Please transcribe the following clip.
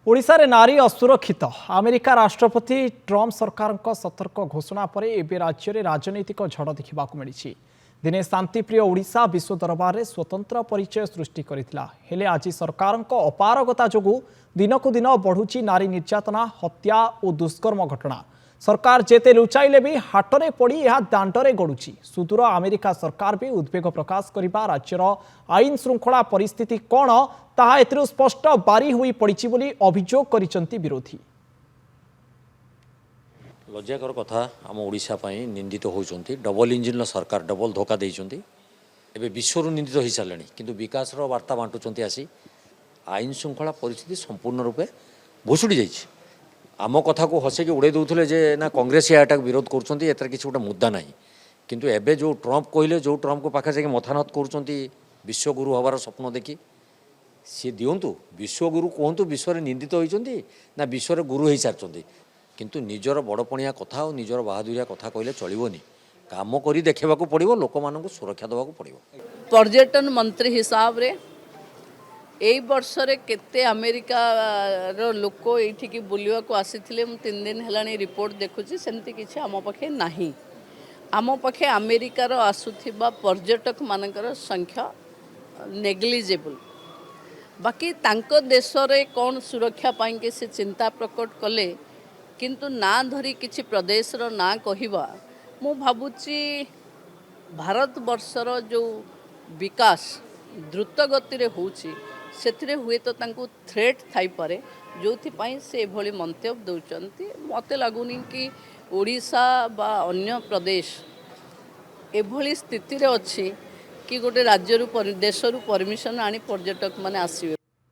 ओडिशा रे नारी असुरक्षित अमेरिका राष्ट्रपति ट्रम्प सरकार सतर्क घोषणा पर एवं राज्य में राजनैतिक झड़ देखा मिली। दिने शांतिप्रिय ओडिशा विश्व दरबार में स्वतंत्र परिचय सृष्टि करथिला। हेले आज सरकार अपारगता जोगु दिनकु दिन बढ़ुची नारी निर्यातना हत्या और दुष्कर्म घटना। सरकार जेते लुचाइले भी हाटरे पड़ी यह दांडरे गड़ुची। सुदूर अमेरिका सरकार भी उद्वेग प्रकाश करिबा राज्यर आईन श्रृंखला परिस्थिति कौन ताहा एथिरु स्पष्ट बारी हुई पड़ी बोली अभियोग करिसंती विरोधी। लज्जाकर कथा आम ओडिशा पई निंदित होइचंती। डबल इंजिन सरकार डबल धोखा देइचंती। एबे विश्वरु निंदित होई सारलेनी किंतु विकास रो वार्ता बांटुचंती। आसी आईन श्रृंखला परिस्थिति संपूर्ण रूपे भुसुड़ी जाइछि। आम कथा को हसेकी उड़े दौले जे ना कांग्रेस याटा विरोध करुँच एतर किसी गोटे मुद्दा ना किंतु एबे जो ट्रम्प कहले जो ट्रम्प को पाखे जाके मथानत करुँच विश्वगुरु हबार स्वप्न देखी सी दिंतु विश्वगुरु कहतु विश्व निंदित होती ना विश्व गुरु हो सारी किंतु निजर बड़पणिया कथा और निजर बाहादुरिया कथा कहले चलबनी काम करी देखा पड़ो लोक मान सुरक्षा देवा पड़ो। पर्यटन मंत्री हिसाब रे एई वर्ष रे केते अमेरिका रो लोक एठी बुलिया को आसीथिले। मु 3 दिन हेलानी रिपोर्ट देखुची सेमती किछि आम पखे नाही। आम पखे अमेरिका रो आसुथिबा पर्यटक मानकर संख्या नेग्लिजिबल। बाकी तांको देश रे कौन सुरक्षा पाई के से चिंता प्रकट कले किंतु ना धरी किछि प्रदेश रो ना कहिबा मु भाबुची भारत वर्षर जो विकास द्रुत गति रे होउची सेथिरे हुए तो तांको थ्रेट थाई पारे जोथि पई से भली मंतव्य दउचंती। मते लागुनी कि ओडिशा बा अन्य प्रदेश एभली स्थिति रे अछि कि गोटे राज्य रु देश रु परमिशन आनी पर्यटक माने आसीबे।